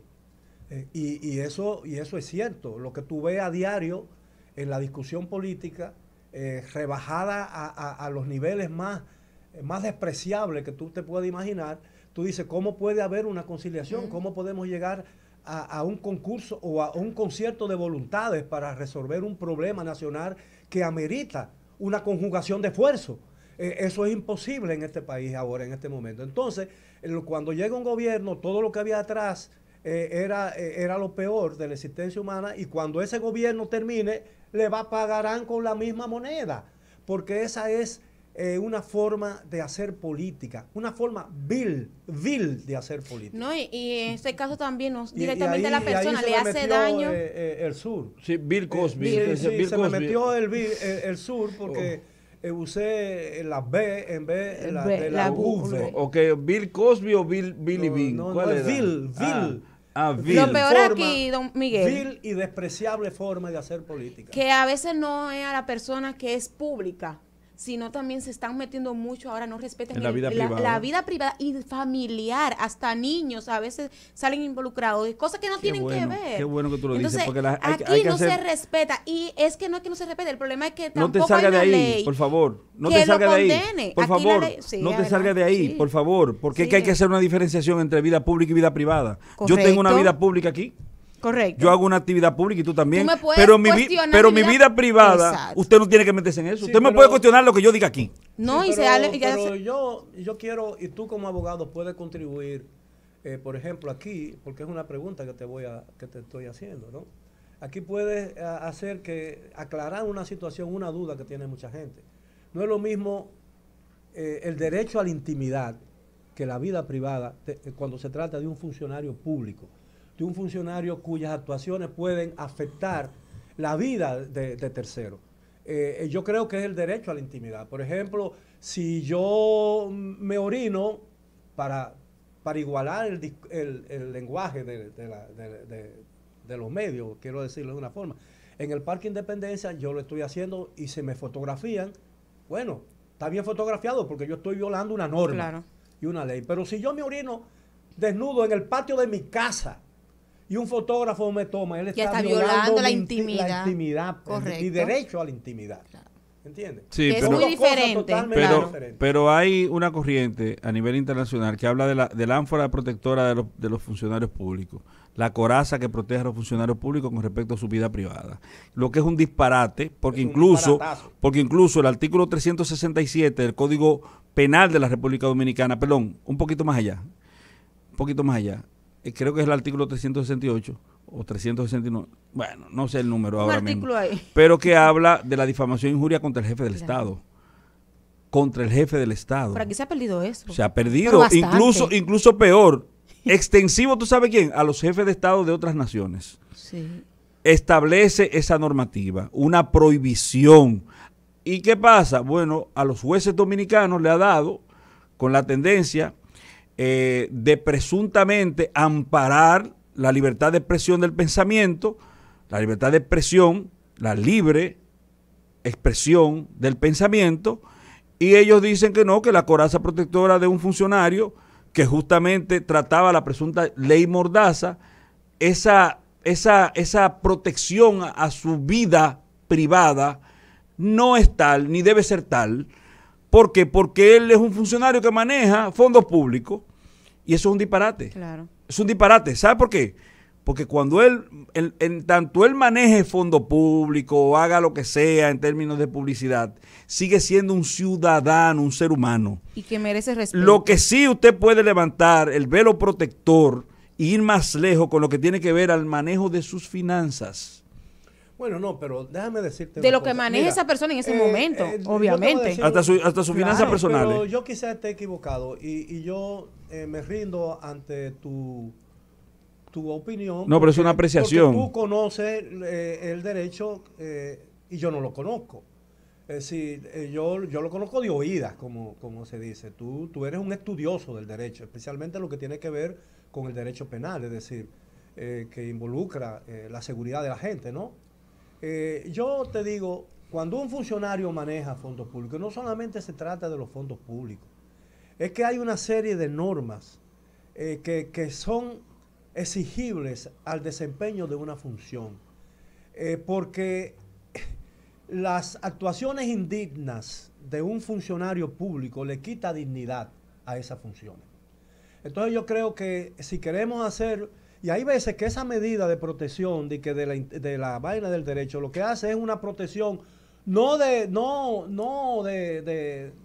Speaker 3: Y eso es cierto. Lo que tú ves a diario en la discusión política, rebajada a los niveles más despreciables que tú te puedes imaginar, tú dices, ¿cómo puede haber una conciliación? ¿Cómo podemos llegar a un concurso o a un concierto de voluntades para resolver un problema nacional que amerita una conjugación de esfuerzos? Eso es imposible en este país ahora, en este momento. Entonces, cuando llega un gobierno, todo lo que había atrás era lo peor de la existencia humana, y cuando ese gobierno termine, pagarán con la misma moneda, porque esa es una forma de hacer política, una forma vil de hacer política.
Speaker 1: No, y en este caso también no directamente a la persona le hace daño.
Speaker 3: El sur.
Speaker 2: Sí, Bill Cosby.
Speaker 3: Sí, se me metió el sur porque usé la B en vez de la V.
Speaker 2: Ok, Bill Cosby o Billy Bean. ¿Cuál era?
Speaker 3: Bill.
Speaker 2: Bill.
Speaker 1: Lo peor aquí, don Miguel,
Speaker 3: vil y despreciable forma de hacer política.
Speaker 1: que a veces no es a la persona que es pública, sino también se están metiendo mucho, ahora no respetan
Speaker 2: en la vida privada.
Speaker 1: La vida privada y familiar, hasta niños a veces salen involucrados de cosas que no tienen que ver.
Speaker 2: Qué bueno que tú lo dices, porque
Speaker 1: aquí
Speaker 2: hay que
Speaker 1: no
Speaker 2: hacer,
Speaker 1: se respeta, y es que no es que no se respete, el problema es que tampoco
Speaker 2: no te salga
Speaker 1: hay una
Speaker 2: de ahí,
Speaker 1: ley
Speaker 2: por favor, no
Speaker 1: que
Speaker 2: te salga
Speaker 1: lo
Speaker 2: de ahí,
Speaker 1: condene.
Speaker 2: por
Speaker 1: Aquí
Speaker 2: favor,
Speaker 1: sí,
Speaker 2: no te salga de ahí,
Speaker 1: sí.
Speaker 2: por favor, porque
Speaker 1: Sí.
Speaker 2: es que hay que hacer una diferenciación entre vida pública y vida privada.
Speaker 1: Correcto.
Speaker 2: Yo tengo una vida pública aquí.
Speaker 1: Correcto.
Speaker 2: Yo hago una actividad pública y tú también.
Speaker 1: Tú me puedes
Speaker 2: pero
Speaker 1: cuestionar
Speaker 2: mi vida privada,
Speaker 1: Exacto.
Speaker 2: usted no tiene que meterse en eso.
Speaker 3: Sí,
Speaker 2: usted me puede cuestionar lo que yo diga aquí.
Speaker 1: No,
Speaker 3: Sí,
Speaker 1: y
Speaker 3: pero yo quiero, y tú como abogado puedes contribuir, por ejemplo, aquí, porque es una pregunta que te estoy haciendo, ¿no? Aquí puedes aclarar una situación, una duda que tiene mucha gente. No es lo mismo el derecho a la intimidad que la vida privada cuando se trata de un funcionario público, de un funcionario cuyas actuaciones pueden afectar la vida de terceros. Yo creo que es el derecho a la intimidad. Por ejemplo, si yo me orino para igualar el lenguaje de los medios, quiero decirlo de una forma, en el Parque Independencia yo lo estoy haciendo y se me fotografían, bueno, está bien fotografiado porque yo estoy violando una norma y una ley. Pero si yo me orino desnudo en el patio de mi casa y un fotógrafo me toma, él está violando la intimidad, mi derecho a la intimidad. Claro. ¿Entiendes?
Speaker 2: Sí,
Speaker 1: es muy diferente.
Speaker 2: Pero hay una corriente a nivel internacional que habla de la ánfora protectora de los funcionarios públicos, la coraza que protege a los funcionarios públicos con respecto a su vida privada. Lo que es un disparate, porque incluso el artículo 367 del Código Penal de la República Dominicana, un poquito más allá, creo que es el artículo 368 o 369, bueno, no sé el número ahora mismo, pero que habla de la difamación e injuria contra el jefe del Estado. Contra el jefe del Estado.
Speaker 1: Por aquí se ha perdido eso.
Speaker 2: Se ha perdido, incluso peor, extensivo, ¿tú sabes quién? A los jefes de Estado de otras naciones.
Speaker 1: Sí.
Speaker 2: Establece esa normativa, una prohibición. ¿Y qué pasa? Bueno, a los jueces dominicanos le ha dado con la tendencia de presuntamente amparar la libertad de expresión del pensamiento, la libertad de expresión, la libre expresión del pensamiento, y ellos dicen que no, que la coraza protectora de un funcionario que justamente trataba la presunta ley Mordaza, esa protección a su vida privada no es tal, ni debe ser tal. ¿Por qué? Porque él es un funcionario que maneja fondos públicos, y eso es un disparate.
Speaker 1: Claro.
Speaker 2: Es un disparate. ¿Sabe por qué? Porque cuando en tanto él maneje fondo público o haga lo que sea en términos de publicidad, sigue siendo un ciudadano, un ser humano.
Speaker 1: Y que merece respeto.
Speaker 2: Lo que sí usted puede levantar el velo protector e ir más lejos con lo que tiene que ver al manejo de sus finanzas.
Speaker 3: Bueno, no, pero déjame decirte
Speaker 1: de lo que maneja esa persona en ese momento, obviamente.
Speaker 2: Hasta sus finanzas personales.
Speaker 3: Pero yo quizás esté equivocado y yo me rindo ante tu opinión.
Speaker 2: No, pero es una apreciación.
Speaker 3: Porque tú conoces el derecho y yo no lo conozco. Es decir, yo lo conozco de oídas, como se dice. Tú eres un estudioso del derecho, especialmente lo que tiene que ver con el derecho penal, es decir, que involucra la seguridad de la gente, ¿no? Yo te digo, cuando un funcionario maneja fondos públicos, no solamente se trata de los fondos públicos, es que hay una serie de normas que son exigibles al desempeño de una función, porque las actuaciones indignas de un funcionario público le quita dignidad a esas funciones. Entonces yo creo que si queremos hacer, y hay veces que esa medida de protección de la vaina del derecho lo que hace es una protección
Speaker 1: De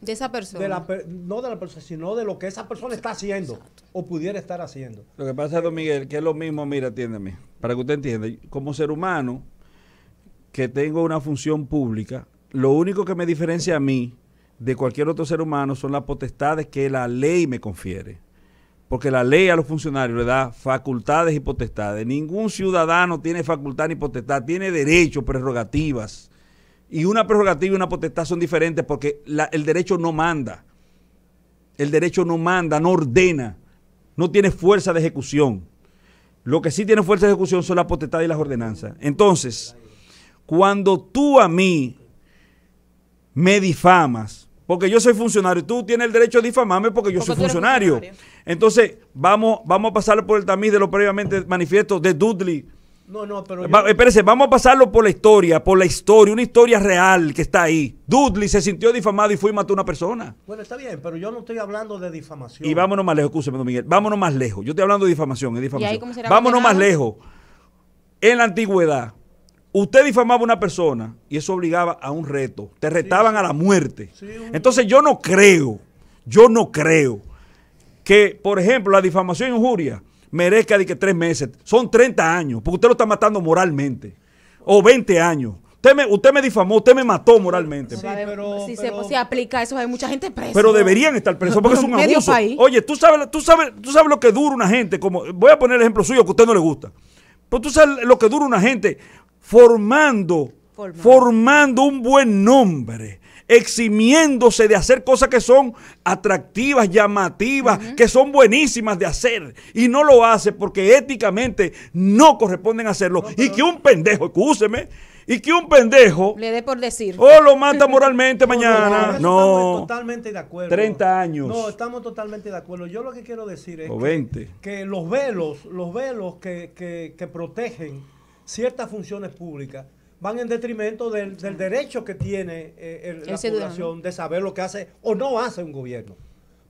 Speaker 1: esa persona.
Speaker 3: No de la persona, sino de lo que esa persona está haciendo.
Speaker 1: Exacto.
Speaker 3: O pudiera estar haciendo.
Speaker 2: Lo que pasa, don Miguel, que es lo mismo, mira, atiéndeme, para que usted entienda, como ser humano que tengo una función pública, lo único que me diferencia a mí de cualquier otro ser humano son las potestades que la ley me confiere. Porque la ley a los funcionarios le da facultades y potestades. Ningún ciudadano tiene facultad ni potestad, tiene derechos, prerrogativas. Y una prerrogativa y una potestad son diferentes porque el derecho no manda. El derecho no manda, no ordena, no tiene fuerza de ejecución. Lo que sí tiene fuerza de ejecución son las potestades y las ordenanzas. Entonces, cuando tú a mí me difamas, porque yo soy funcionario, tú tienes el derecho de difamarme porque yo soy funcionario. Entonces, vamos a pasarlo por el tamiz de lo previamente manifiesto de Dudley.
Speaker 3: No, pero
Speaker 2: espérese, vamos a pasarlo por la historia, una historia real que está ahí. Dudley se sintió difamado y fue y mató a una persona.
Speaker 3: Bueno, está bien, pero yo no estoy hablando de difamación.
Speaker 2: Y vámonos más lejos, escúcheme, don Miguel, vámonos más lejos. Yo estoy hablando de difamación, es difamación.
Speaker 1: ¿Y ahí cómo será
Speaker 2: vámonos
Speaker 1: condenado?
Speaker 2: más lejos. En la antigüedad, usted difamaba a una persona y eso obligaba a un reto. Te retaban a la muerte.
Speaker 3: Sí,
Speaker 2: Entonces yo no creo que, por ejemplo, la difamación y injuria merezca de que 3 meses. Son 30 años, porque usted lo está matando moralmente. O 20 años. Usted me difamó, usted me mató moralmente.
Speaker 1: Sí, si se aplica eso, hay mucha gente presa.
Speaker 2: Pero deberían estar presos porque es un
Speaker 1: Medio
Speaker 2: abuso.
Speaker 1: país.
Speaker 2: Oye, tú sabes lo que dura una gente, como voy a poner el ejemplo suyo que a usted no le gusta. Pero tú sabes lo que dura una gente formando un buen nombre, eximiéndose de hacer cosas que son atractivas, llamativas, que son buenísimas de hacer, y no lo hace porque éticamente no corresponden hacerlo, y que un pendejo, excúseme, y que un pendejo
Speaker 1: le dé por decir
Speaker 2: o lo mata moralmente mañana.
Speaker 3: Estamos totalmente de acuerdo.
Speaker 2: 30 años.
Speaker 3: No, estamos totalmente de acuerdo. Yo lo que quiero decir es
Speaker 2: o 20.
Speaker 3: que los velos que protegen ciertas funciones públicas van en detrimento del derecho que tiene la población de saber lo que hace o no hace un gobierno.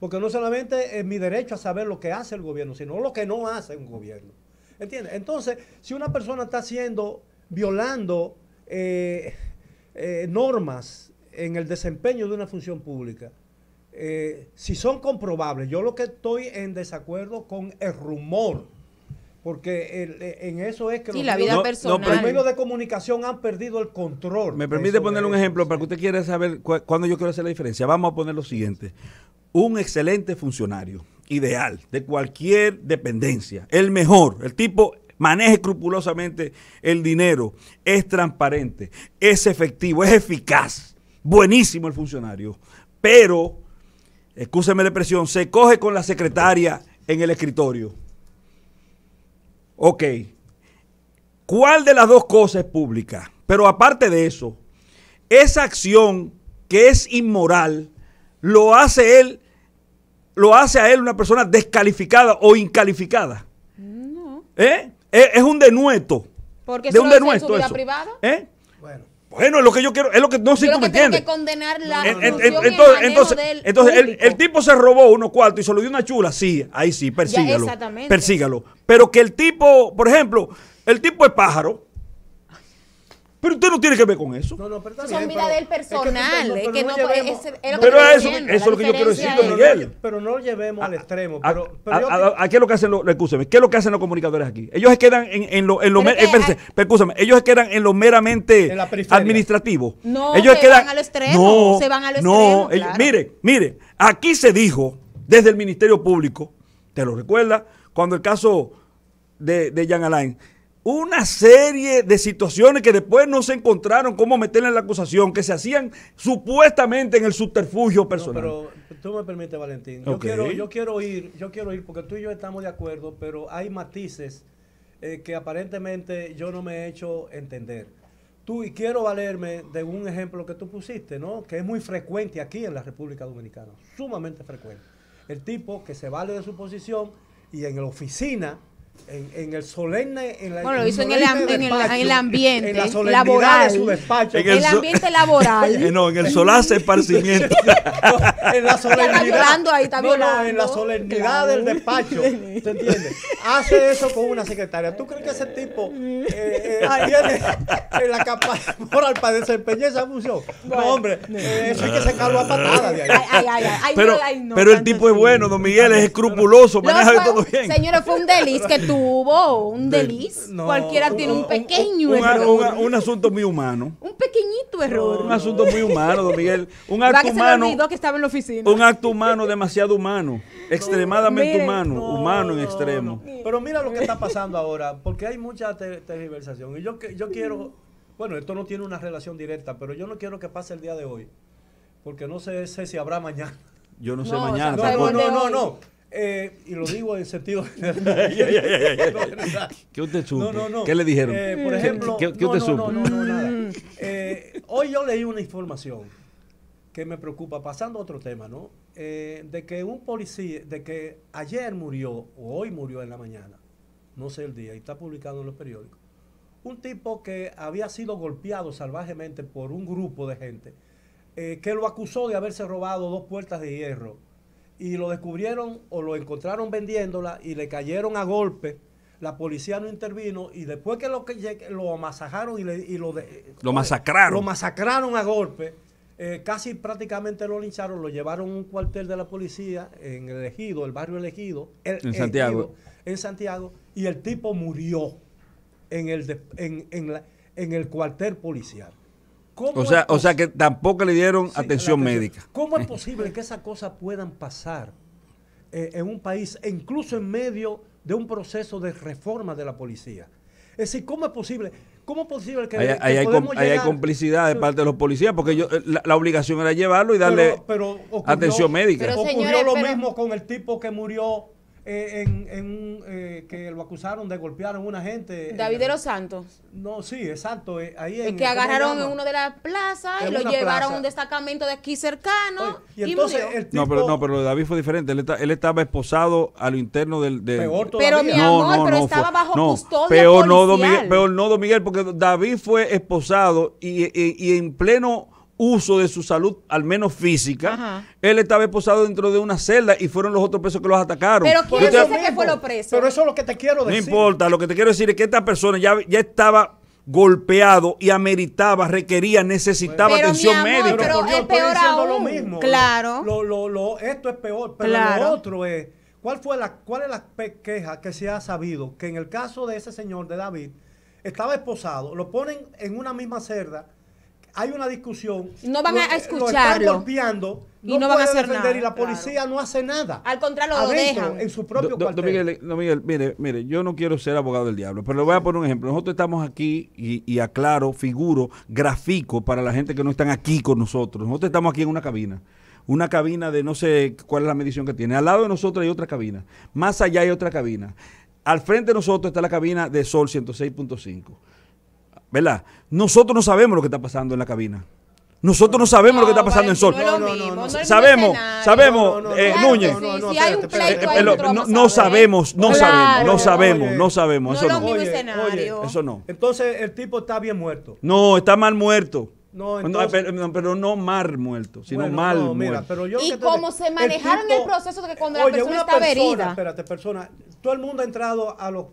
Speaker 3: Porque no solamente es mi derecho a saber lo que hace el gobierno, sino lo que no hace un gobierno. ¿Entiendes? Entonces, si una persona está violando normas en el desempeño de una función pública, si son comprobables, yo lo que estoy en desacuerdo con el rumor, porque en eso es que
Speaker 1: la vida personal.
Speaker 3: Los medios de comunicación han perdido el control.
Speaker 2: Me permite ponerle un ejemplo para que usted quiera saber cuándo yo quiero hacer la diferencia. Vamos a poner lo siguiente. Un excelente funcionario, ideal, de cualquier dependencia, el mejor, el tipo maneja escrupulosamente el dinero, es transparente, es efectivo, es eficaz, buenísimo el funcionario, pero, excúseme la expresión, se coge con la secretaria en el escritorio. Ok, ¿cuál de las dos cosas es pública? Pero aparte de eso, esa acción que es inmoral, lo hace a él una persona descalificada o incalificada.
Speaker 1: No.
Speaker 2: Es un denuesto.
Speaker 1: Porque
Speaker 2: de un
Speaker 1: denuesto
Speaker 2: denuesto
Speaker 1: su vida
Speaker 2: eso.
Speaker 1: privada.
Speaker 2: Bueno, es lo que yo quiero, es lo que no sé si tú me entiendes.
Speaker 1: Que condenar la
Speaker 2: entonces el tipo se robó unos cuartos y se lo dio una chula, sí, ahí sí, persígalo.
Speaker 1: Exactamente.
Speaker 2: Persígalo. Pero que el tipo, por ejemplo, el tipo es pájaro. Pero usted no tiene que ver con eso.
Speaker 1: Pero son vida del personal.
Speaker 2: Pero eso es lo que yo quiero decir, don Miguel.
Speaker 3: Pero no lo llevemos al extremo.
Speaker 2: Aquí es lo que hacen escúchame, ¿qué es lo que hacen los comunicadores aquí? Ellos se quedan en lo ellos se quedan en lo meramente administrativo.
Speaker 1: No,
Speaker 2: ellos
Speaker 1: se van a lo extremo. Se van a lo extremo.
Speaker 2: Claro. Mire, aquí se dijo desde el Ministerio Público, ¿te lo recuerdas? Cuando el caso de Jean Alain, una serie de situaciones que después no se encontraron cómo meterle en la acusación, que se hacían supuestamente en el subterfugio personal.
Speaker 3: No, pero tú me permites, Valentín. Yo quiero ir porque tú y yo estamos de acuerdo, pero hay matices que aparentemente yo no me he hecho entender. Y quiero valerme de un ejemplo que tú pusiste, ¿no? Que es muy frecuente aquí en la República Dominicana, sumamente frecuente. El tipo que se vale de su posición y en la oficina en el solemne,
Speaker 1: bueno, lo hizo en el ambiente
Speaker 3: en la solemnidad
Speaker 1: laboral,
Speaker 3: de su despacho,
Speaker 1: en el ambiente laboral.
Speaker 2: No, en el solaz esparcimiento.
Speaker 3: en la solemnidad,
Speaker 1: está violando ahí, está violando.
Speaker 3: en la solemnidad del despacho, ¿te entiendes? Hace eso con una secretaria. ¿Tú crees que ese tipo tiene la capacidad moral para desempeñar esa función? No, hombre, eso hay que sacarlo a patadas de ahí.
Speaker 2: Pero el tipo es bueno, don Miguel, es escrupuloso, maneja todo bien.
Speaker 1: Señores, fue un desliz que tuvo, un desliz. Cualquiera tiene un pequeño error.
Speaker 2: Un asunto muy humano.
Speaker 1: Un pequeñito error.
Speaker 2: Un asunto muy humano, don Miguel. Un acto humano.
Speaker 1: Se le olvidó que estaba en la oficina.
Speaker 2: Un acto humano demasiado humano. Extremadamente humano. Humano en extremo.
Speaker 3: Pero mira lo que está pasando ahora, porque hay mucha tergiversación. Y yo quiero, bueno, esto no tiene una relación directa, pero yo no quiero que pase el día de hoy, porque no sé si habrá mañana.
Speaker 2: Yo no sé mañana.
Speaker 3: No. Y lo digo en sentido general.
Speaker 2: ¿Qué usted supo?
Speaker 3: No.
Speaker 2: ¿Qué le dijeron?
Speaker 3: Por ejemplo,
Speaker 2: ¿Qué usted supo?
Speaker 3: Nada. Hoy yo leí una información que me preocupa, pasando a otro tema, ¿no? De que un policía, de que ayer murió, o hoy murió en la mañana, no sé el día, y está publicado en los periódicos, un tipo que había sido golpeado salvajemente por un grupo de gente, que lo acusó de haberse robado 2 puertas de hierro, y lo descubrieron o lo encontraron vendiéndola y le cayeron a golpe. La policía no intervino y después que lo amasajaron lo masacraron a golpe, casi prácticamente lo lincharon, lo llevaron a un cuartel de la policía en el Ejido, el barrio El Ejido, en Santiago, y el tipo murió en el cuartel policial.
Speaker 2: O sea que tampoco le dieron atención médica.
Speaker 3: ¿Cómo es posible que esas cosas puedan pasar en un país, incluso en medio de un proceso de reforma de la policía? Es decir, ¿cómo es posible que
Speaker 2: hay complicidad de parte de los policías? Porque la obligación era llevarlo y darle atención médica.
Speaker 3: Pero ocurrió lo mismo con el tipo que murió que lo acusaron de golpear a una gente.
Speaker 1: David de los Santos.
Speaker 3: No, sí, exacto. Ahí
Speaker 1: el que agarraron en uno de las plazas y lo llevaron a un destacamento de aquí cercano.
Speaker 3: Y entonces
Speaker 1: murió.
Speaker 3: El tipo,
Speaker 2: pero lo de David fue diferente. Él estaba esposado a lo interno del
Speaker 3: peor todavía.
Speaker 1: Pero mi amor, estaba bajo custodia
Speaker 2: peor
Speaker 1: policial.
Speaker 2: Peor no, don Miguel, porque David fue esposado y en pleno uso de su salud, al menos física. Ajá. Él estaba esposado dentro de una celda y fueron los otros presos que los atacaron.
Speaker 1: Pero ¿quién dice que fue los presos?
Speaker 3: Pero eso es lo que te quiero decir.
Speaker 2: No importa, lo que te quiero decir es que esta persona ya estaba golpeado y requería, necesitaba atención médica.
Speaker 1: Pero es peor aún.
Speaker 3: Lo mismo.
Speaker 1: Claro.
Speaker 3: Esto es peor, pero lo otro es, ¿cuál es la queja que se ha sabido? Que en el caso de ese señor, de David, estaba esposado, lo ponen en una misma celda, hay una discusión,
Speaker 1: no van a escucharlo,
Speaker 3: lo están golpeando, no van a hacer nada, y la policía no hace nada.
Speaker 1: Al contrario, lo dejan
Speaker 3: en su propio cuartel.
Speaker 2: Miguel, mire, yo no quiero ser abogado del diablo, pero le voy a poner un ejemplo. Nosotros estamos aquí y aclaro, figuro, grafico para la gente que no están aquí con nosotros. Nosotros estamos aquí en una cabina de no sé cuál es la medición que tiene. Al lado de nosotros hay otra cabina, más allá hay otra cabina. Al frente de nosotros está la cabina de Sol 106.5. ¿Verdad? Nosotros no sabemos lo que está pasando en la cabina. Nosotros no sabemos lo que está pasando en Sol. Sabemos, Núñez.
Speaker 1: Si hay un pleito, hay otro
Speaker 2: no sabemos.
Speaker 1: Eso no.
Speaker 2: Eso no.
Speaker 3: Entonces el tipo está bien muerto.
Speaker 2: No, está mal muerto.
Speaker 3: No, entonces,
Speaker 2: pero no mal muerto, sino mal muerto.
Speaker 3: Mira, pero yo
Speaker 1: y cómo se manejaron el proceso de que cuando la persona estaba herida.
Speaker 3: Espérate, todo el mundo ha entrado a los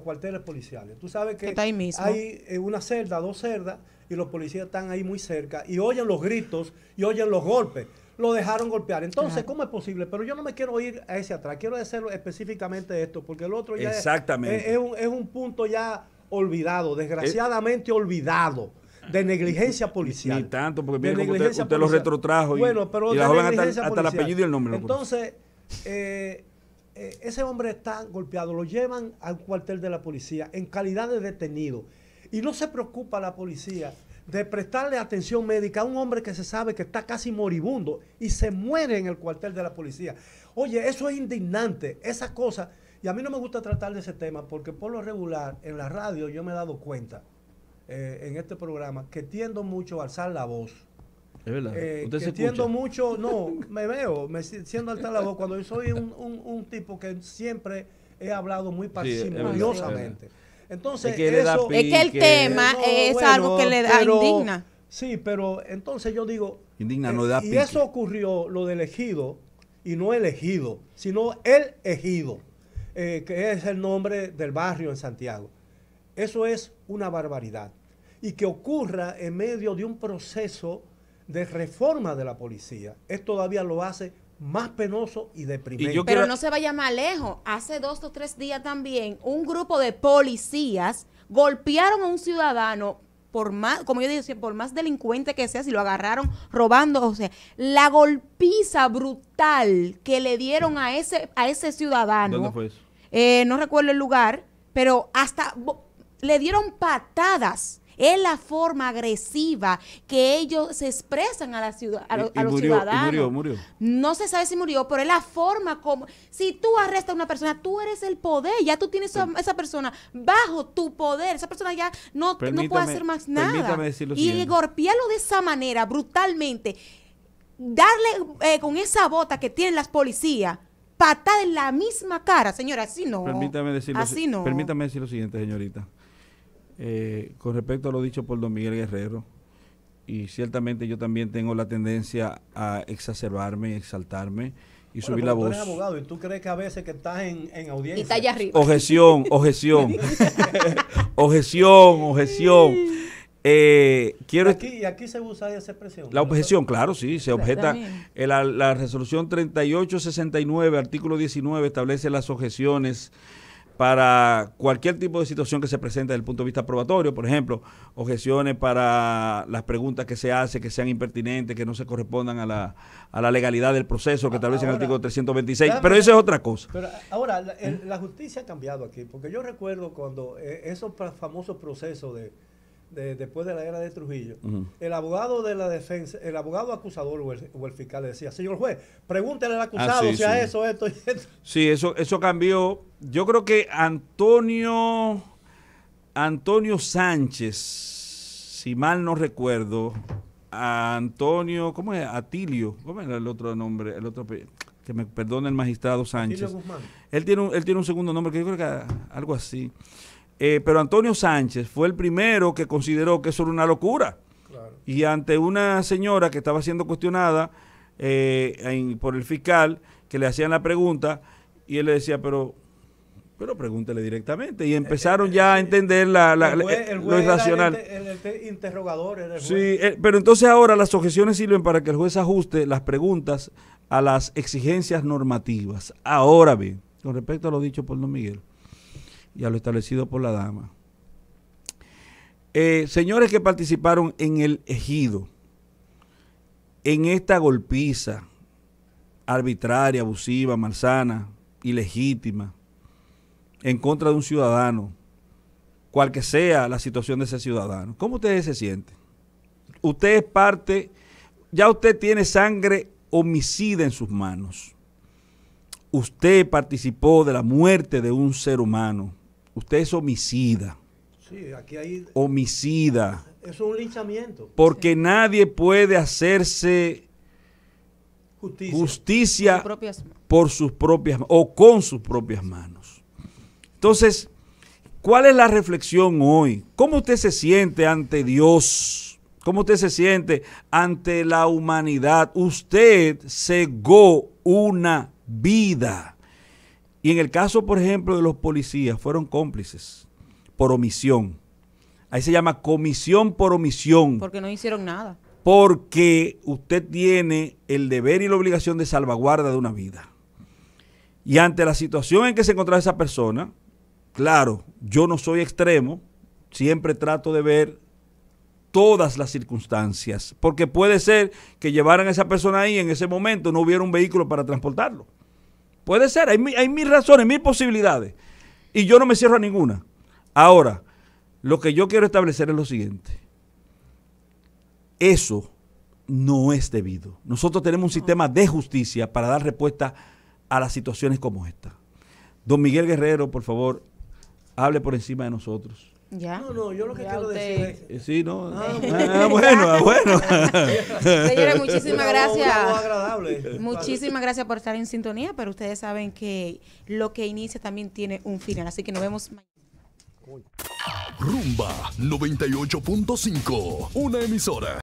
Speaker 3: cuarteles policiales. Tú sabes que hay una celda, 2 celdas, y los policías están ahí muy cerca y oyen los gritos y oyen los golpes. Lo dejaron golpear. Entonces, ¿cómo es posible? Pero yo no me quiero ir a ese atrás. Quiero decir específicamente esto, porque el otro ya es un punto ya olvidado, desgraciadamente olvidado. De negligencia policial.
Speaker 2: Ni tanto, porque mire cómo usted lo retrotrajo y la joven hasta el apellido y el nombre.
Speaker 3: Entonces, ese hombre está golpeado, lo llevan al cuartel de la policía en calidad de detenido. Y no se preocupa la policía de prestarle atención médica a un hombre que se sabe que está casi moribundo y se muere en el cuartel de la policía. Oye, eso es indignante, esa cosa. Y a mí no me gusta tratar de ese tema porque por lo regular en la radio yo me he dado cuenta en este programa que tiendo mucho a alzar la voz.
Speaker 2: Es verdad.
Speaker 3: ¿Usted se tiendo mucho, no, me siento alzar la voz cuando yo soy un tipo que siempre he hablado muy
Speaker 2: Sí,
Speaker 3: parsimoniosamente. Entonces,
Speaker 2: es que le da
Speaker 3: eso,
Speaker 1: Es que el tema
Speaker 3: no,
Speaker 1: es
Speaker 3: bueno,
Speaker 1: algo que le da
Speaker 3: pero-
Speaker 1: indigna.
Speaker 3: Sí, pero entonces yo digo,
Speaker 2: Indigna, no da
Speaker 3: y
Speaker 2: pique.
Speaker 3: eso ocurrió, lo del ejido, y no el ejido, sino el ejido, que es el nombre del barrio en Santiago. Eso es una barbaridad. Y que ocurra en medio de un proceso de reforma de la policía, es todavía lo hace más penoso y deprimente.
Speaker 2: Y yo
Speaker 1: Pero
Speaker 2: quiero-
Speaker 1: no se vaya más lejos. Hace 2 o 3 días también, un grupo de policías golpearon a un ciudadano por más, como yo digo, por más delincuente que sea, si lo agarraron robando, o sea, la golpiza brutal que le dieron a ese ciudadano.
Speaker 2: ¿Dónde fue eso?
Speaker 1: No recuerdo el lugar, pero hasta le dieron patadas. Es la forma agresiva que ellos se expresan a, la ciudad, a los
Speaker 2: murió,
Speaker 1: ciudadanos.
Speaker 2: y murió.
Speaker 1: No se sabe si murió, pero es la forma como... Si tú arrestas a una persona, tú eres el poder. Ya tú tienes a esa persona bajo tu poder. Esa persona ya no puede hacer más nada.
Speaker 2: Permítame decir lo
Speaker 1: Y
Speaker 2: siguiente.
Speaker 1: golpearlo de esa manera, brutalmente, darle con esa bota que tienen las policías, patada en la misma cara. Señora, así no.
Speaker 2: Permítame decir
Speaker 1: Así no.
Speaker 2: Permítame decir lo siguiente, señorita. Con respecto a lo dicho por don Miguel Guerrero, y ciertamente yo también tengo la tendencia a exacerbarme y exaltarme y subir la
Speaker 3: Tú
Speaker 2: voz.
Speaker 3: eres abogado y tú crees que a veces que estás en audiencia.
Speaker 1: Y está allá arriba.
Speaker 2: Objeción. objeción. Quiero
Speaker 3: Y aquí se usa esa expresión.
Speaker 2: la objeción, claro, sí, se objeta.
Speaker 1: También.
Speaker 2: La resolución 3869, artículo 19, establece las objeciones para cualquier tipo de situación que se presente desde el punto de vista probatorio. Por ejemplo, objeciones para las preguntas que se hacen, que sean impertinentes, que no se correspondan a la legalidad del proceso que establece en el
Speaker 3: Ahora,
Speaker 2: artículo 326.
Speaker 3: déjame-
Speaker 2: Pero eso es otra cosa.
Speaker 3: Pero ahora, la justicia ha cambiado aquí, porque yo recuerdo cuando esos famosos procesos después de la era de Trujillo,
Speaker 2: Ujú.
Speaker 3: el abogado de la defensa, el abogado acusador o el fiscal le decía, señor juez, pregúntele al acusado
Speaker 2: sí,
Speaker 3: si a
Speaker 2: sí.
Speaker 3: esto y esto.
Speaker 2: Sí, eso cambió. Yo creo que Antonio Sánchez, si mal no recuerdo, Antonio, ¿cómo es? Atilio, ¿cómo era el otro nombre? Que me perdone el magistrado Sánchez.
Speaker 3: Atilio Guzmán.
Speaker 2: Él tiene un segundo nombre, que yo creo que algo así. Pero Antonio Sánchez fue el primero que consideró que eso era una locura.
Speaker 3: Claro.
Speaker 2: Y ante una señora que estaba siendo cuestionada por el fiscal, que le hacían la pregunta, y él le decía, pero pregúntele directamente. Y empezaron ya a entender
Speaker 3: El
Speaker 2: lo
Speaker 3: juez
Speaker 2: irracional.
Speaker 3: era el interrogador, era el
Speaker 2: Sí,
Speaker 3: juez.
Speaker 2: pero entonces ahora las objeciones sirven para que el juez ajuste las preguntas a las exigencias normativas. Ahora bien, con respecto a lo dicho por don Miguel y a lo establecido por la dama, señores que participaron en el ejido, en esta golpiza arbitraria, abusiva, malsana, ilegítima, en contra de un ciudadano, cual que sea la situación de ese ciudadano, ¿cómo ustedes se sienten? Usted es parte, ya usted tiene sangre homicida en sus manos. Usted participó de la muerte de un ser humano. Usted es homicida.
Speaker 3: Sí, aquí hay,
Speaker 2: Homicida.
Speaker 3: eso es un linchamiento.
Speaker 2: Porque nadie puede hacerse justicia
Speaker 1: Sus propias-
Speaker 2: por sus propias o con sus propias manos. Entonces, ¿cuál es la reflexión hoy? ¿Cómo usted se siente ante Dios? ¿Cómo usted se siente ante la humanidad? Usted cegó una vida. Y en el caso, por ejemplo, de los policías, fueron cómplices por omisión. Ahí se llama comisión por omisión.
Speaker 1: Porque no hicieron nada.
Speaker 2: Porque usted tiene el deber y la obligación de salvaguarda de una vida. Y ante la situación en que se encontraba esa persona, claro, yo no soy extremo, siempre trato de ver todas las circunstancias, porque puede ser que llevaran a esa persona ahí en ese momento, no hubiera un vehículo para transportarlo. Puede ser, hay mil razones, mil posibilidades, y yo no me cierro a ninguna. Ahora, lo que yo quiero establecer es lo siguiente. Eso no es debido. Nosotros tenemos un sistema de justicia para dar respuesta a las situaciones como esta. Don Miguel Guerrero, por favor, hable por encima de nosotros.
Speaker 1: Ya.
Speaker 3: No, yo lo que quiero decir es...
Speaker 2: Sí, no.
Speaker 1: bueno. Señores, muchísimas gracias.
Speaker 3: Agradable.
Speaker 1: Muchísimas gracias por estar en sintonía, pero ustedes saben que lo que inicia también tiene un final, así que nos vemos mañana.
Speaker 4: Rumba 98.5, una emisora